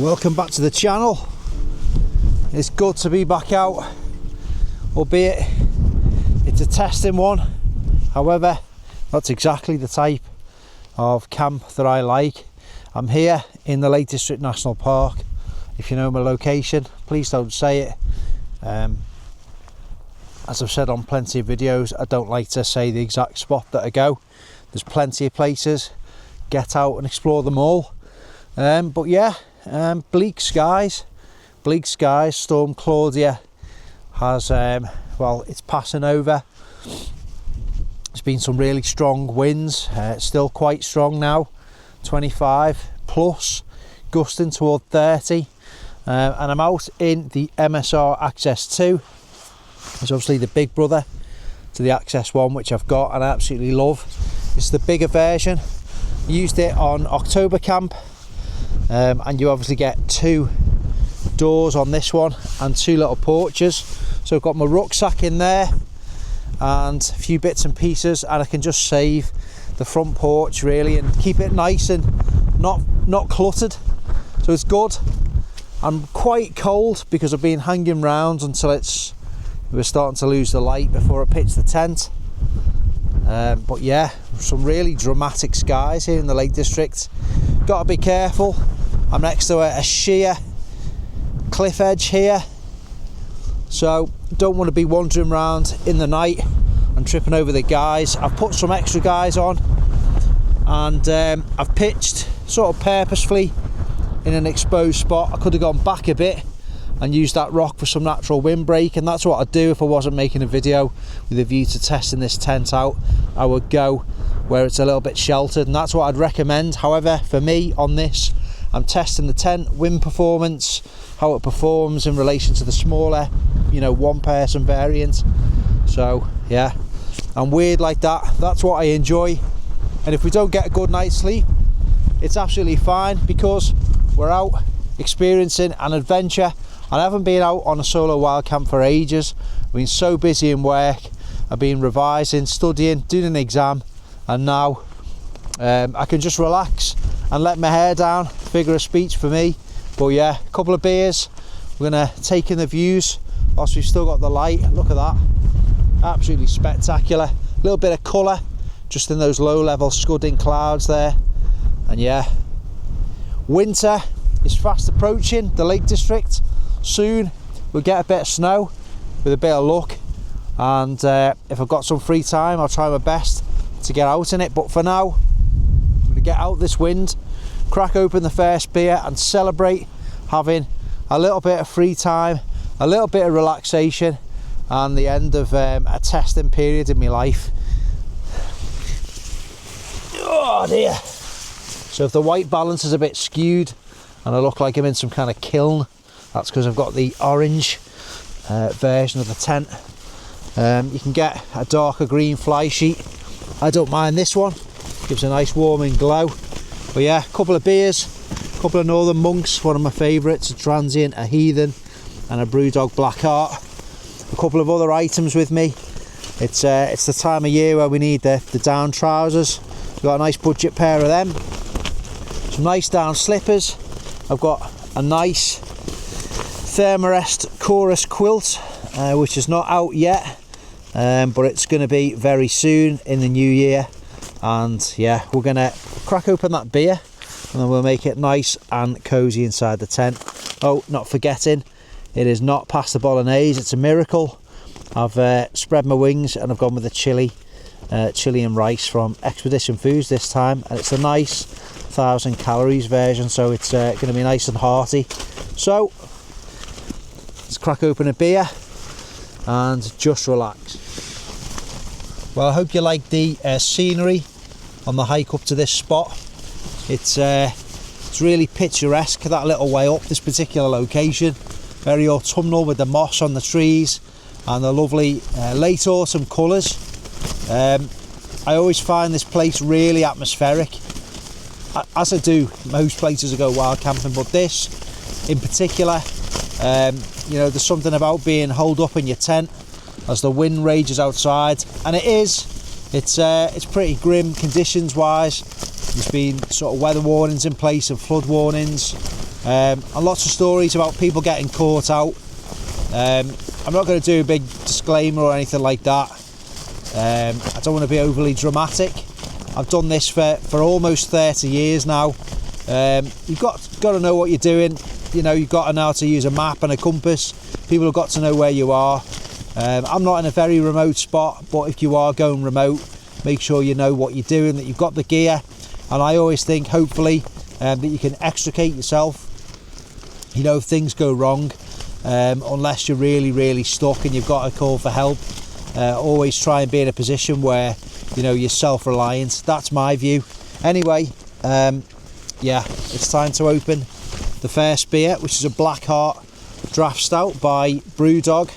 Welcome back to the channel. It's good to be back out, albeit it's a testing one. However, that's exactly the type of camp that I like. I'm here in the Lake District National Park. If you know my location, please don't say it. As I've said on plenty of videos, I don't like to say the exact spot that I go. There's plenty of places. Get out and explore them all. But yeah, bleak skies. Storm Claudia has, well, it's passing over. There's been some really strong winds. It's still quite strong now, 25 plus, gusting toward 30. And I'm out in the MSR Access 2. It's obviously the big brother to the Access 1, which I've got and I absolutely love. It's the bigger version. I used it on October camp, and you obviously get 2 doors on this one and 2 little porches. So I've got my rucksack in there and a few bits and pieces, and I can just save the front porch really and keep it nice and not cluttered. So it's good. I'm quite cold because I've been hanging round until we're starting to lose the light before I pitch the tent. But yeah, some really dramatic skies here in the Lake District. Got to be careful. I'm next to a sheer cliff edge here, so don't want to be wandering around in the night and tripping over the guys. I've put some extra guys on, and I've pitched sort of purposefully in an exposed spot. I could have gone back a bit and used that rock for some natural windbreak, and that's what I'd do if I wasn't making a video with a view to testing this tent out. I would go where it's a little bit sheltered, and that's what I'd recommend. However, for me on this, I'm testing the tent wind performance, how it performs in relation to the smaller, one person variant. So yeah, I'm weird like that. That's what I enjoy. And if we don't get a good night's sleep, it's absolutely fine, because we're out experiencing an adventure. And I haven't been out on a solo wild camp for ages. I've been so busy in work. I've been revising, studying, doing an exam, and now I can just relax and let my hair down. Figure of speech for me. But yeah, a couple of beers. We're gonna take in the views whilst we've still got the light. Look at that, absolutely spectacular. A little bit of colour just in those low level scudding clouds there. And yeah, winter is fast approaching the Lake District. Soon we'll get a bit of snow with a bit of luck, and if I've got some free time, I'll try my best to get out in it. But for now, I'm going to get out this wind, crack open the first beer and celebrate having a little bit of free time, a little bit of relaxation, and the end of a testing period in my life. Oh dear. So if the white balance is a bit skewed and I look like I'm in some kind of kiln, that's because I've got the orange version of the tent. You can get a darker green fly sheet. I don't mind this one, gives a nice warming glow. But yeah, a couple of beers, a couple of Northern Monks, one of my favourites, a Transient, a Heathen and a Brewdog Black Heart. A couple of other items with me. It's the time of year where we need the down trousers. I've got a nice budget pair of them. Some nice down slippers. I've got a nice Thermarest Chorus quilt, which is not out yet, but it's going to be very soon in the new year. And yeah, we're going to crack open that beer and then we'll make it nice and cozy inside the tent. Oh, not forgetting, it is not pasta bolognese, it's a miracle. I've spread my wings and I've gone with the chilli and rice from Expedition Foods this time, and it's a nice 1,000 calories version, so it's going to be nice and hearty. So let's crack open a beer and just relax. Well, I hope you like the scenery on the hike up to this spot. It's really picturesque, that little way up, this particular location. Very autumnal with the moss on the trees and the lovely late autumn colours. I always find this place really atmospheric, as I do most places I go wild camping, but this in particular, there's something about being holed up in your tent as the wind rages outside, and it's pretty grim conditions wise. There's been sort of weather warnings in place and flood warnings, And lots of stories about people getting caught out. I'm not going to do a big disclaimer or anything like that. I don't want to be overly dramatic. I've done this for almost 30 years now. You've got to know what you're doing. You know, you've got to know how to use a map and a compass. People have got to know where you are. I'm not in a very remote spot, but if you are going remote, make sure you know what you're doing, that you've got the gear. And I always think, hopefully, that you can extricate yourself, you know, if things go wrong, unless you're really stuck and you've got to call for help. Always try and be in a position where, you know, you're self-reliant. That's my view. Anyway, yeah, it's time to open the first beer, which is a Black Heart Draft Stout by Brewdog.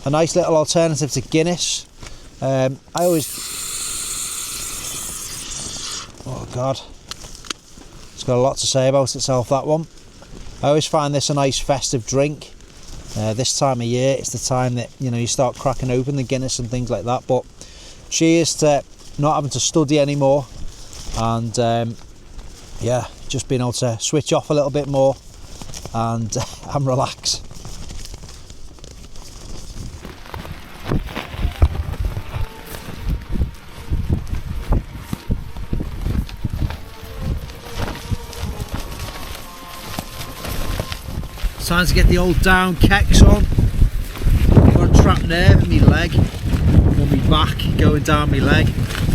A nice little alternative to Guinness. I always... Oh God, it's got a lot to say about itself, that one. I always find this a nice festive drink. This time of year, it's the time that, you know, you start cracking open the Guinness and things like that. But cheers to not having to study anymore, and yeah, just being able to switch off a little bit more and relax. Time to get the old down kecks on. I've got a trapped nerve in my leg, or my back going down my leg,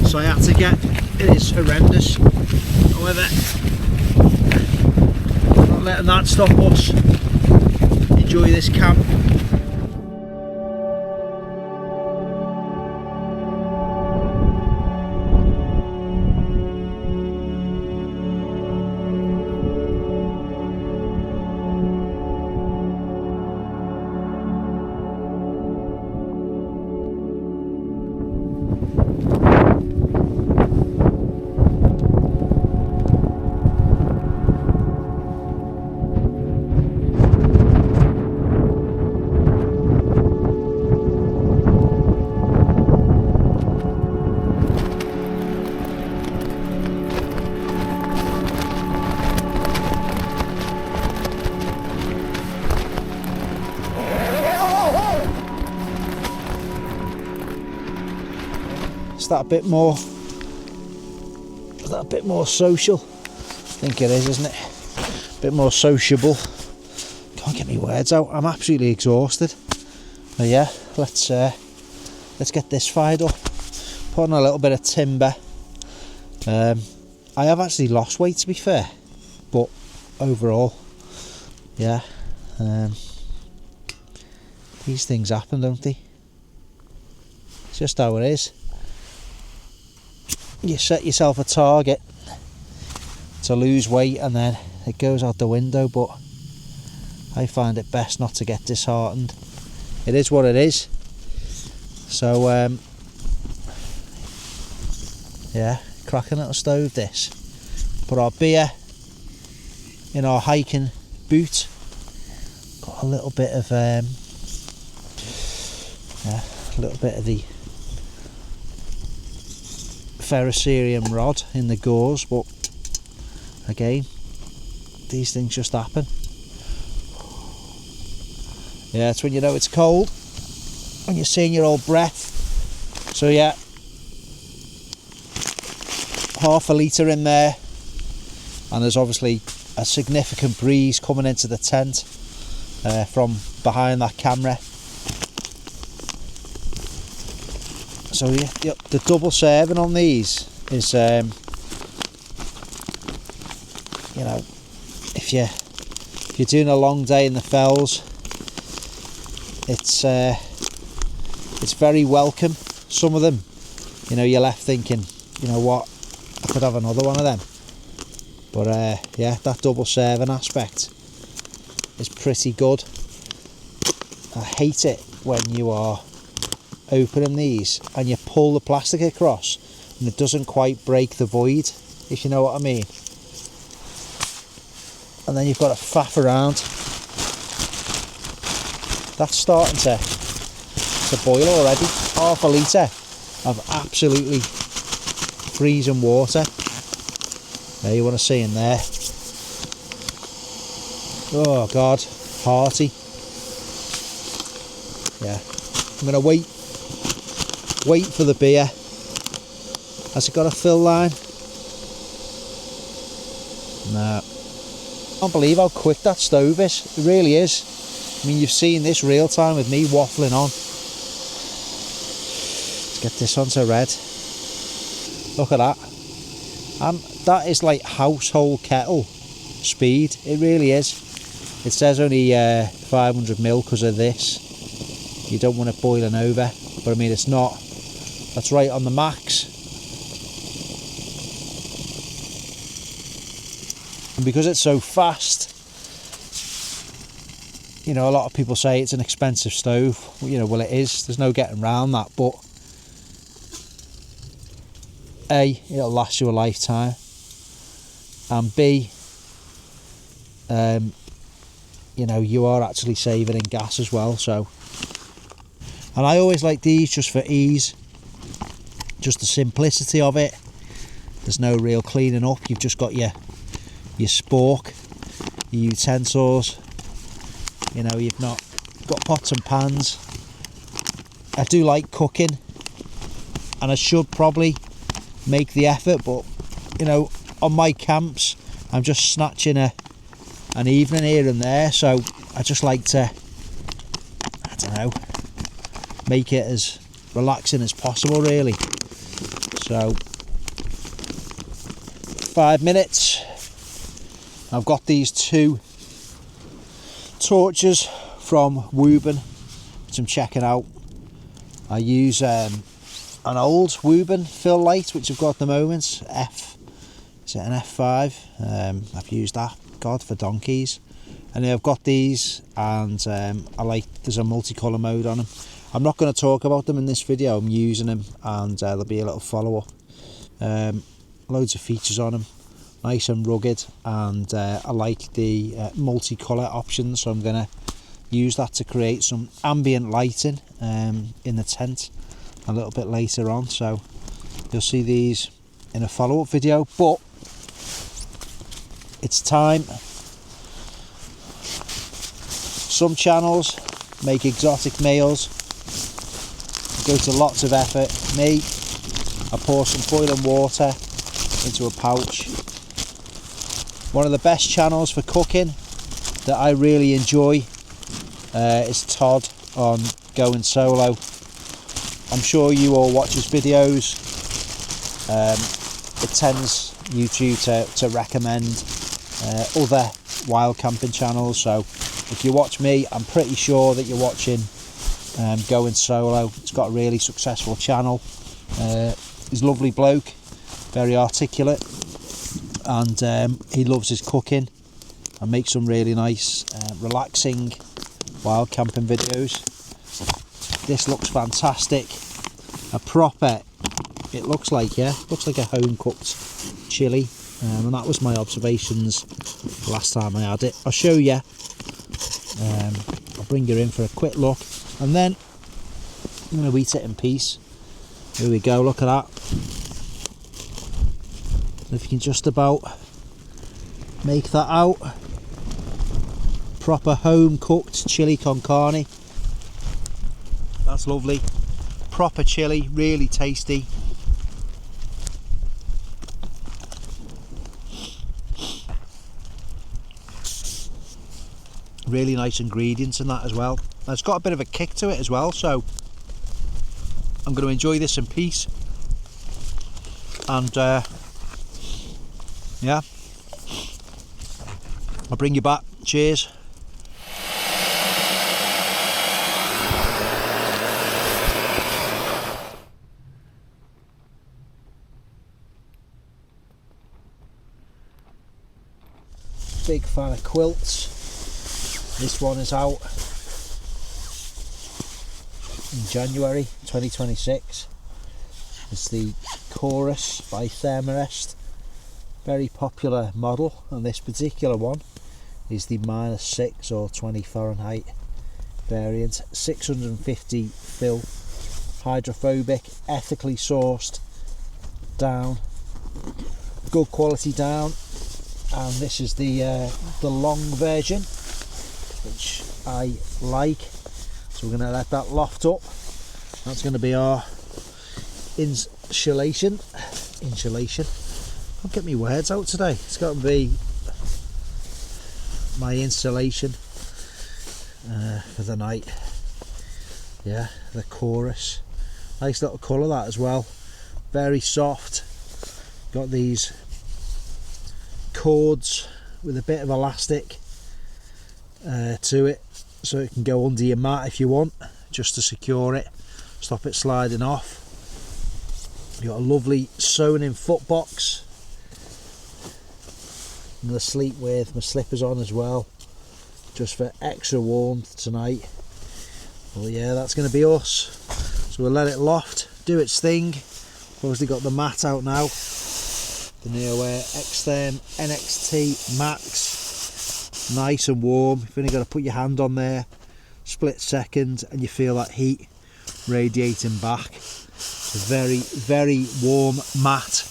so I had to get, it is horrendous. However, not letting that stop us enjoy this camp. That a bit more social? I think it is, isn't it? A bit more sociable. Can't get my words out. I'm absolutely exhausted. But yeah, let's get this fired up. Put on a little bit of timber. I have actually lost weight, to be fair, but overall, yeah, these things happen, don't they? It's just how it is. You set yourself a target to lose weight and then it goes out the window, but I find it best not to get disheartened. It is what it is. So yeah, cracking little stove this. Put our beer in our hiking boot. Got a little bit of yeah, a little bit of the ferrocerium rod in the gauze, but again, these things just happen. Yeah, it's when you know it's cold, when you're seeing your old breath. So yeah, half a litre in there, and there's obviously a significant breeze coming into the tent from behind that camera. So yeah, the double serving on these is, you know, if you're doing a long day in the fells, it's very welcome. Some of them, you know, you're left thinking, you know what, I could have another one of them. But yeah, that double serving aspect is pretty good. I hate it when you are opening these and you pull the plastic across and it doesn't quite break the void, if you know what I mean. And then you've got to faff around. That's starting to boil already. Half a litre of absolutely freezing water. There, you want to see in there. Oh God, hearty. Yeah, I'm gonna wait for the beer. Has it got a fill line? No. I can't believe how quick that stove is. It really is. I mean, you've seen this real time with me waffling on. Let's get this onto red. Look at that. That is like household kettle speed. It really is. It says only 500ml because of this. You don't want it boiling over, but I mean it's not. That's right on the max. And because it's so fast, you know, a lot of people say it's an expensive stove. You know, well it is. There's no getting around that, but A, it'll last you a lifetime, and B, you know, you are actually saving in gas as well. So, and I always like these just for ease, just the simplicity of it. There's no real cleaning up. You've just got your spork, your utensils. You know, you've not got pots and pans. I do like cooking, and I should probably make the effort, but you know, on my camps I'm just snatching an evening here and there, so I just like to, I don't know, make it as relaxing as possible really. So 5 minutes. I've got these 2 torches from Woburn which I'm checking out. I use an old Woburn fill light which I've got at the moment. Is it an F5? I've used that, God, for donkeys. And then I've got these, and I like, there's a multicolour mode on them. I'm not going to talk about them in this video. I'm using them, and there'll be a little follow up. Loads of features on them, nice and rugged, and I like the multicolour options, so I'm going to use that to create some ambient lighting in the tent a little bit later on. So you'll see these in a follow-up video, but it's time. Some channels make exotic meals, go to lots of effort. Me, I pour some boiling water into a pouch. One of the best channels for cooking that I really enjoy is Todd on Going Solo. I'm sure you all watch his videos. It tends YouTube to recommend other wild camping channels, so if you watch me, I'm pretty sure that you're watching Going Solo. It's got a really successful channel. He's a lovely bloke, very articulate, and he loves his cooking and makes some really nice relaxing wild camping videos. This looks fantastic. A proper, it looks like, yeah, looks like a home cooked chilli, and that was my observations the last time I had it. I'll show you. I'll bring you in for a quick look, and then I'm going to eat it in peace. Here we go, look at that. If you can just about make that out. Proper home cooked chilli con carne. That's lovely. Proper chilli, really tasty. Really nice ingredients in that as well. And it's got a bit of a kick to it as well, so I'm going to enjoy this in peace. And yeah, I'll bring you back. Cheers. Big fan of quilts. This one is out in January 2026. It's the Chorus by Thermarest. Very popular model, and this particular one is the -6 or 20 Fahrenheit variant. 650 fill, hydrophobic, ethically sourced down, good quality down. And this is the long version. which I like. So we're going to let that loft up. That's going to be our insulation. I'll get me words out today. It's got to be my insulation for the night. Yeah, the chorus. Nice little colour that as well. Very soft. Got these cords with a bit of elastic to it, so it can go under your mat if you want, just to secure it, stop it sliding off. You've got a lovely sewn in foot box. I'm going to sleep with my slippers on as well, just for extra warmth tonight. Well, yeah, that's going to be us. So we'll let it loft, do its thing. Obviously got the mat out now, the Neoair Extern NXT Max, nice and warm. You've only got to put your hand on there, split second, and you feel that heat radiating back. It's a very, very warm mat.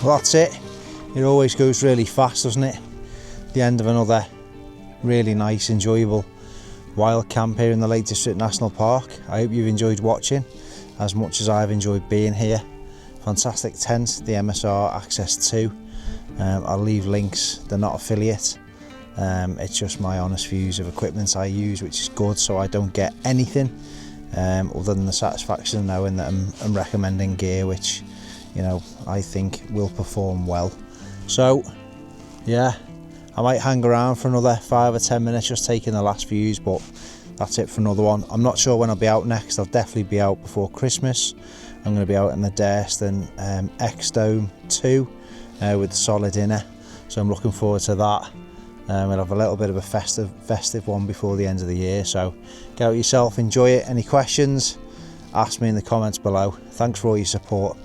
Well, that's it. It always goes really fast, doesn't it? The end of another really nice, enjoyable wild camp here in the Lake District National Park. I hope you've enjoyed watching as much as I've enjoyed being here. Fantastic tent, the MSR Access 2. I'll leave links, they're not affiliate. It's just my honest views of equipment I use, which is good, so I don't get anything other than the satisfaction of knowing that I'm recommending gear which, you know, I think will perform well. So yeah, I might hang around for another 5 or 10 minutes just taking the last views, but that's it for another one. I'm not sure when I'll be out next. I'll definitely be out before Christmas. I'm going to be out in the Durston X-Dome 2 with the solid inner, so I'm looking forward to that. We'll have a little bit of a festive one before the end of the year, so get out yourself, enjoy it. Any questions, ask me in the comments below. Thanks for all your support,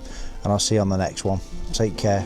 and I'll see you on the next one. Take care.